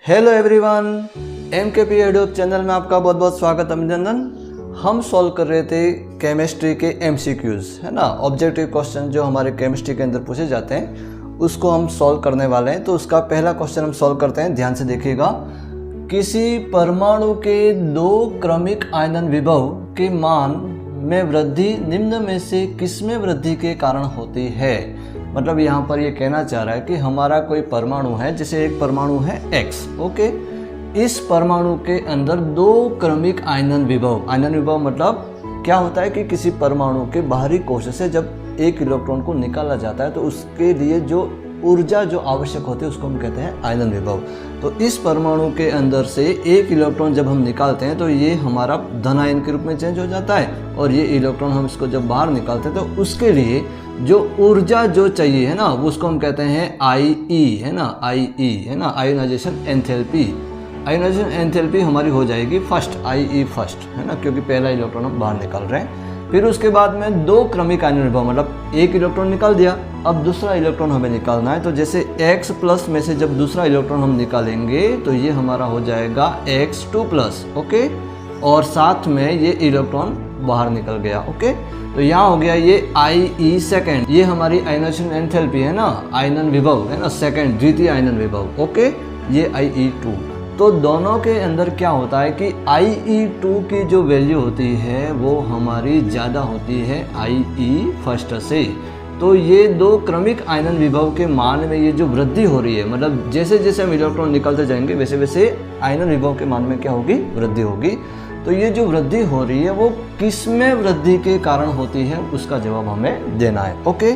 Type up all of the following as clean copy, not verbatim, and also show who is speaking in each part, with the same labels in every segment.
Speaker 1: Hello everyone, MKP YouTube channel में आपका बहुत बहुत स्वागत अभिनंदन। हम सॉल्व कर रहे थे केमिस्ट्री के MCQs, है ना, ऑब्जेक्टिव क्वेश्चन जो हमारे केमिस्ट्री के अंदर पूछे जाते हैं उसको हम सॉल्व करने वाले हैं। तो उसका पहला क्वेश्चन हम सॉल्व करते हैं, ध्यान से देखिएगा। किसी परमाणु के दो क्रमिक आयनन विभव के मान में वृद्धि निम्न में से किसमें वृद्धि के कारण होती है। मतलब यहाँ पर ये कहना चाह रहा है कि हमारा कोई परमाणु है, जैसे एक परमाणु है X, ओके। इस परमाणु के अंदर दो क्रमिक आयनन विभव मतलब क्या होता है कि किसी परमाणु के बाहरी कोश से जब एक इलेक्ट्रॉन को निकाला जाता है तो उसके लिए जो ऊर्जा जो आवश्यक होती है उसको हम कहते हैं आयनन विभव। तो इस परमाणु के अंदर से एक इलेक्ट्रॉन जब हम निकालते हैं तो ये हमारा धन आयन के रूप में चेंज हो जाता है, और ये इलेक्ट्रॉन हम इसको जब बाहर निकालते हैं तो उसके लिए जो ऊर्जा जो चाहिए है ना उसको हम कहते हैं IE, है ना, IE, है ना, आयोनाइजेशन एंथैल्पी। आयोनाइजेशन एंथैल्पी हमारी हो जाएगी फर्स्ट, IE फर्स्ट, है ना, क्योंकि पहला इलेक्ट्रॉन हम बाहर निकाल रहे हैं। फिर उसके बाद में दो क्रमिक आयनन विभव, मतलब एक इलेक्ट्रॉन निकाल दिया, अब दूसरा इलेक्ट्रॉन हमें निकालना है। तो जैसे X प्लस में से जब दूसरा इलेक्ट्रॉन हम निकालेंगे तो ये हमारा हो जाएगा X2 प्लस, ओके, और साथ में ये इलेक्ट्रॉन बाहर निकल गया, ओके। तो यहाँ हो गया ये IE सेकेंड, ये हमारी आयोनाइजेशन एंथैल्पी है ना, आयनन विभव है ना, सेकेंड द्वितीय आयनन विभव, ओके, ये IE2। तो दोनों के अंदर क्या होता है कि IE2 की जो वैल्यू होती है वो हमारी ज़्यादा होती है IE फर्स्ट से। तो ये दो क्रमिक आयनन विभव के मान में ये जो वृद्धि हो रही है, मतलब जैसे जैसे हम इलेक्ट्रॉन निकालते जाएंगे वैसे वैसे आयनन विभव के मान में क्या होगी, वृद्धि होगी। तो ये जो वृद्धि हो रही है वो किस में वृद्धि के कारण होती है, उसका जवाब हमें देना है, ओके।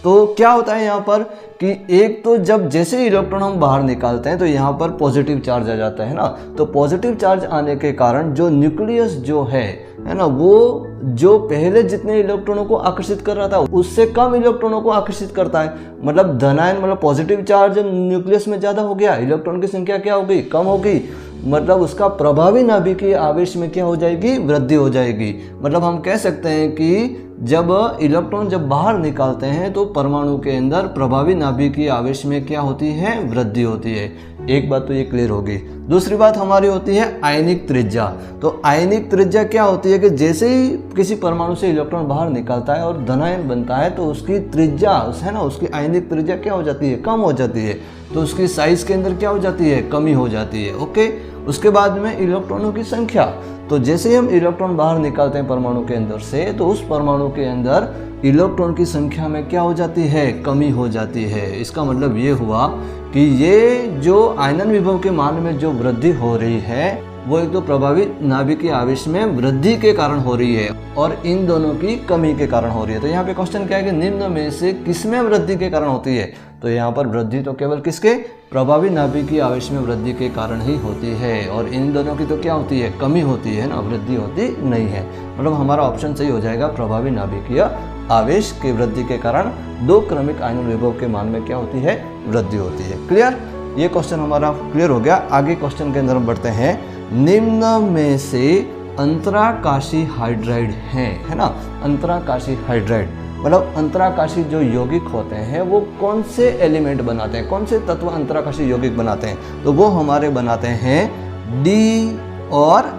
Speaker 1: तो क्या होता है यहाँ पर कि एक तो जब जैसे इलेक्ट्रॉन हम बाहर निकालते हैं तो यहाँ पर पॉजिटिव चार्ज आ जाता है ना। तो पॉजिटिव चार्ज आने के कारण जो न्यूक्लियस जो है ना, वो जो पहले जितने इलेक्ट्रॉनों को आकर्षित कर रहा था उससे कम इलेक्ट्रॉनों को आकर्षित करता है। मतलब धनायन मतलब पॉजिटिव चार्ज न्यूक्लियस में ज़्यादा हो गया, इलेक्ट्रॉन की संख्या क्या हो गई, कम हो गई, मतलब उसका प्रभावी नाभिकीय आवेश में क्या हो जाएगी, वृद्धि हो जाएगी। मतलब हम कह सकते हैं कि जब इलेक्ट्रॉन जब बाहर निकालते हैं तो परमाणु के अंदर प्रभावी नाभिकीय आवेश में क्या होती है, वृद्धि होती है। एक बात तो ये क्लियर होगी। दूसरी बात हमारी होती है आयनिक त्रिज्या। तो आयनिक त्रिज्या क्या होती है कि जैसे ही किसी परमाणु से इलेक्ट्रॉन बाहर निकलता है और धनायन बनता है तो उसकी त्रिज्या है ना, उसकी आयनिक त्रिज्या क्या हो जाती है, कम हो जाती है। तो उसकी साइज के अंदर क्या हो जाती है, कमी हो जाती है, ओके। उसके बाद में इलेक्ट्रॉनों की संख्या, तो जैसे ही हम इलेक्ट्रॉन बाहर निकालते हैं परमाणु के अंदर से तो उस परमाणु के अंदर इलेक्ट्रॉन की संख्या में क्या हो जाती है, कमी हो जाती है। इसका मतलब ये हुआ कि ये जो आयनन विभव के मान में जो वृद्धि हो रही है वो एक तो प्रभावी नाभिकीय आवेश में वृद्धि के कारण हो रही है और इन दोनों की कमी के कारण हो रही है। तो यहाँ पे क्वेश्चन क्या है कि निम्न में से किसमें वृद्धि के कारण होती है। तो यहाँ पर वृद्धि तो केवल किसके, प्रभावी नाभिकीय आवेश में वृद्धि के कारण ही होती है, और इन दोनों की तो क्या होती है, कमी होती है ना, वृद्धि होती नहीं है। मतलब हमारा ऑप्शन सही हो जाएगा, प्रभावी नाभिकीय आवेश की वृद्धि के कारण दो क्रमिक आयनन विभव के मान में क्या होती है, वृद्धि होती है। क्लियर, ये क्वेश्चन हमारा क्लियर हो गया। आगे क्वेश्चन के अंदर हम बढ़ते हैं। निम्न में से अंतराकाशी हाइड्राइड है ना, अंतराकाशी हाइड्राइड मतलब अंतराकाशी जो यौगिक होते हैं वो कौन से एलिमेंट बनाते हैं, कौन से तत्व अंतराकाशी यौगिक बनाते हैं। तो वो हमारे बनाते हैं डी और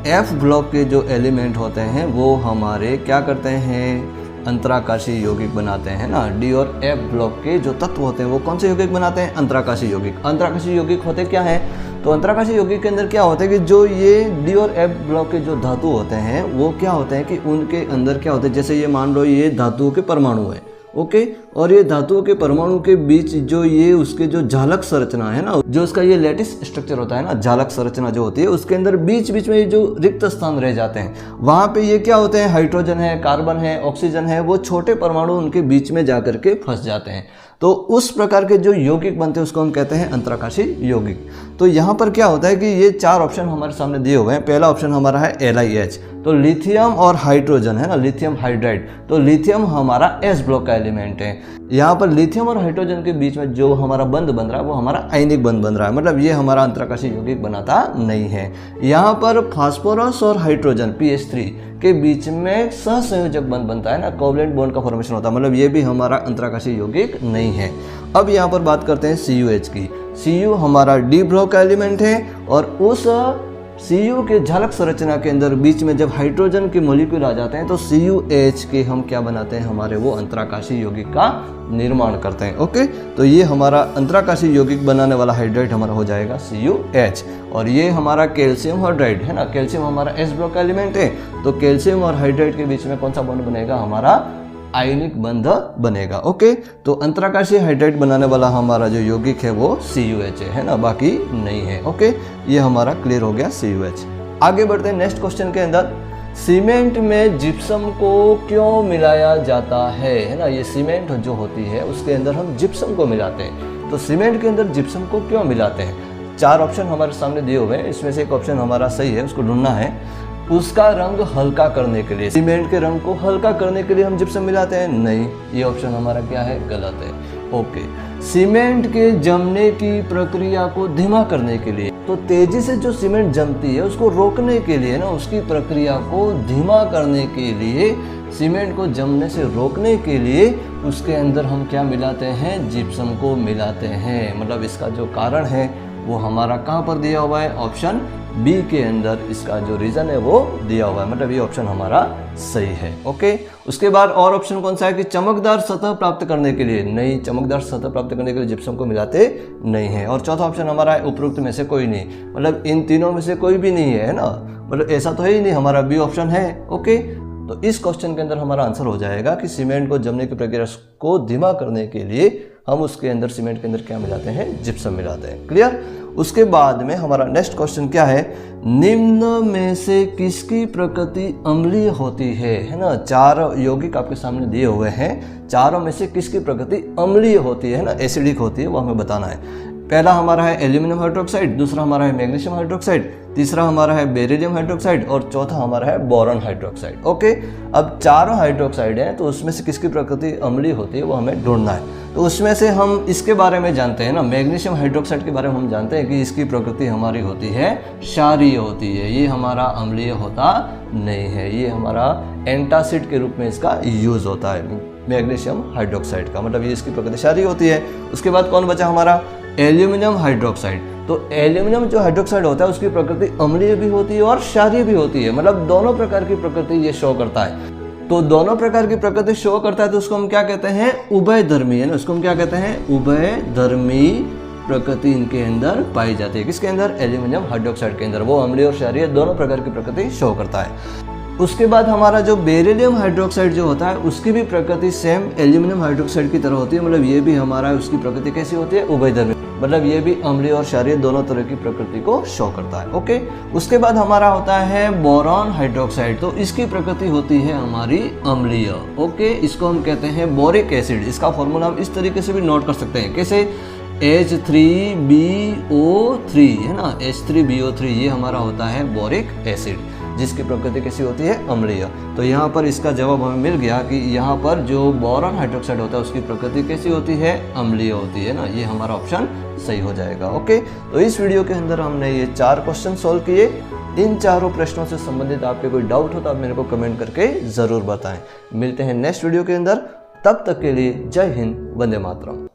Speaker 1: F ब्लॉक के जो एलिमेंट होते हैं वो हमारे क्या करते हैं, अंतराकाशी यौगिक बनाते हैं ना। डी और F ब्लॉक के जो तत्व होते हैं वो कौन से यौगिक बनाते हैं, अंतराकाशी यौगिक। अंतराकाशी यौगिक होते क्या हैं, तो अंतराकाशी यौगिक के अंदर क्या होता है कि जो ये डी और F ब्लॉक के जो धातु होते हैं वो क्या होते हैं कि उनके अंदर क्या होते हैं, जैसे ये मान लो ये धातुओं के परमाणु है, ओके, और ये धातुओं के परमाणु के बीच जो ये उसके जो झालक संरचना है ना, जो उसका ये लैटिस स्ट्रक्चर होता है ना, झालक संरचना जो होती है उसके अंदर बीच बीच में ये जो रिक्त स्थान रह जाते हैं वहाँ पे ये क्या होते हैं, हाइड्रोजन है, कार्बन है, ऑक्सीजन है, वो छोटे परमाणु उनके बीच में जा करके फंस जाते हैं। तो उस प्रकार के जो यौगिक बनते हैं उसको हम कहते हैं अंतराकाशी यौगिक। तो यहाँ पर क्या होता है कि ये चार ऑप्शन हमारे सामने दिए हुए हैं। पहला ऑप्शन हमारा है LiH। तो लिथियम और हाइड्रोजन है ना, लिथियम हाइड्राइड, तो लिथियम हमारा एस ब्लॉक का एलिमेंट है। यहाँ पर लिथियम और हाइड्रोजन के बीच में जो हमारा बंध बन रहा है वो हमारा आयनिक बंध बन रहा है, मतलब ये हमारा अंतराकाशीय यौगिक बनाता नहीं है। यहाँ पर फास्फोरस और हाइड्रोजन PH3 के बीच में सहसंयोजक बंध बनता है ना, कोवलेंट बॉन्ड का फॉर्मेशन होता है, मतलब ये भी हमारा अंतराकाशीय यौगिक नहीं है। अब यहाँ पर बात करते हैं CuH की। Cu हमारा डी ब्लॉक का एलिमेंट है और उस Cu के झालक संरचना के अंदर बीच में जब हाइड्रोजन के मॉलिक्यूल आ जाते हैं तो CuH के हम क्या बनाते हैं, हमारे वो अंतराकाशीय यौगिक का निर्माण करते हैं। ओके, तो ये हमारा अंतराकाशीय यौगिक बनाने वाला हाइड्राइड हमारा हो जाएगा CuH। और ये हमारा कैल्शियम हाइड्राइड है ना, कैल्शियम हमारा एस ब्लॉक का एलिमेंट है, तो कैल्शियम और हाइड्राइड के बीच में कौन सा बॉन्ड बनेगा, हमारा आयनिक बंध बनेगा। ओके, तो अंतराकाशीय हाइड्राइड बनाने वाला हमारा जो यौगिक है वो CuH है ना, बाकी नहीं है। ओके, ये हमारा क्लियर हो गया CuH। आगे बढ़ते हैं नेक्स्ट क्वेश्चन के अंदर। सीमेंट में जिप्सम को क्यों मिलाया जाता है ना, ये सीमेंट जो होती है उसके अंदर हम जिप्सम को मिलाते हैं, तो सीमेंट के अंदर जिप्सम को क्यों मिलाते हैं। 4 ऑप्शन हमारे सामने दिए हुए हैं, इसमें से एक ऑप्शन हमारा सही है, उसको ढूंढना है। उसका रंग हल्का करने के लिए, सीमेंट के रंग को हल्का करने के लिए हम जिप्सम मिलाते हैं, नहीं, ये ऑप्शन हमारा क्या है, गलत है। ओके, सीमेंट के जमने की प्रक्रिया को धीमा करने के लिए, तो तेजी से जो सीमेंट जमती है उसको रोकने के लिए ना, उसकी प्रक्रिया को धीमा करने के लिए, सीमेंट को जमने से रोकने के लिए उसके अंदर हम क्या मिलाते हैं, जिप्सम को मिलाते हैं। मतलब इसका जो कारण है वो हमारा कहाँ पर दिया हुआ है, ऑप्शन बी के अंदर इसका जो रीज़न है वो दिया हुआ है, मतलब ये ऑप्शन हमारा सही है। ओके, उसके बाद और ऑप्शन कौन सा है कि चमकदार सतह प्राप्त करने के लिए, नहीं, चमकदार सतह प्राप्त करने के लिए जिप्सम को मिलाते नहीं है। और चौथा ऑप्शन हमारा है उपरोक्त में से कोई नहीं, मतलब इन तीनों में से कोई भी नहीं है ना, मतलब ऐसा तो है ही नहीं, हमारा बी ऑप्शन है। ओके, तो इस क्वेश्चन के अंदर हमारा आंसर हो जाएगा कि सीमेंट को जमने की प्रक्रिया को धीमा करने के लिए हम उसके अंदर, सीमेंट के अंदर क्या मिलाते हैं, जिप्सम मिलाते हैं। क्लियर। उसके बाद में हमारा नेक्स्ट क्वेश्चन क्या है, निम्न में से किसकी प्रकृति अम्लीय होती है ना। 4 यौगिक आपके सामने दिए हुए हैं, चारों में से किसकी प्रकृति अम्लीय होती है ना, एसिडिक होती है, वो हमें बताना है। पहला हमारा है एल्यूमिनियम हाइड्रोक्साइड, दूसरा हमारा है मैग्नीशियम हाइड्रोक्साइड, तीसरा हमारा है बेरिलियम हाइड्रोक्साइड और चौथा हमारा है बोरॉन हाइड्रोक्साइड। ओके, अब चारों हाइड्रोक्साइड हैं, तो उसमें से किसकी प्रकृति अम्लीय होती है वो हमें ढूंढना है। तो उसमें से हम इसके बारे में जानते हैं ना, मैग्नीशियम हाइड्रोक्साइड के बारे में हम जानते हैं कि इसकी प्रकृति हमारी होती है क्षारीय होती है, ये हमारा अम्लीय होता नहीं है, ये हमारा एंटासिड के रूप में इसका यूज होता है मैग्नीशियम हाइड्रोक्साइड का, मतलब ये इसकी प्रकृति क्षारीय होती है। उसके बाद कौन बचा हमारा, एल्यूमिनियम हाइड्रोक्साइड। तो एल्यूमिनियम जो हाइड्रोक्साइड होता है उसकी प्रकृति अम्लीय भी होती है और क्षारीय भी होती है, मतलब दोनों प्रकार की प्रकृति ये शो करता है। तो दोनों प्रकार की प्रकृति शो करता है तो उसको हम क्या कहते हैं, उभयधर्मी है ना, उसको हम क्या कहते हैं, उभयधर्मी प्रकृति इनके अंदर पाई जाती है। किसके अंदर, एल्यूमिनियम हाइड्रोक्साइड के अंदर, वो अम्लीय और क्षारीय दोनों प्रकार की प्रकृति शो करता है। उसके बाद हमारा जो बेरिलियम हाइड्रोक्साइड जो होता है उसकी भी प्रकृति सेम एल्यूमिनियम हाइड्रोक्साइड की तरह होती है, मतलब ये भी हमारा, उसकी प्रकृति कैसी होती है, उभयधर्मी, मतलब ये भी अम्लीय और क्षारीय दोनों तरह की प्रकृति को शो करता है। ओके, उसके बाद हमारा होता है बोरॉन हाइड्रोक्साइड, तो इसकी प्रकृति होती है हमारी अम्लीय। ओके, इसको हम कहते हैं बोरिक एसिड। इसका फॉर्मूला हम इस तरीके से भी नोट कर सकते हैं, कैसे, H3BO3 है ना, H3BO3 ये हमारा होता है बोरिक एसिड, जिसकी प्रकृति कैसी होती है, अम्लीय। तो यहाँ पर इसका जवाब हमें मिल गया कि यहाँ पर जो बोरॉन हाइड्रोक्साइड होता है उसकी प्रकृति कैसी होती है, अम्लीय होती है ना, ये हमारा ऑप्शन सही हो जाएगा। ओके, तो इस वीडियो के अंदर हमने ये 4 क्वेश्चन सॉल्व किए। इन चारों प्रश्नों से संबंधित आपके कोई डाउट हो तो आप मेरे को कमेंट करके ज़रूर बताएं। मिलते हैं नेक्स्ट वीडियो के अंदर, तब तक के लिए जय हिंद, वंदे मातरम।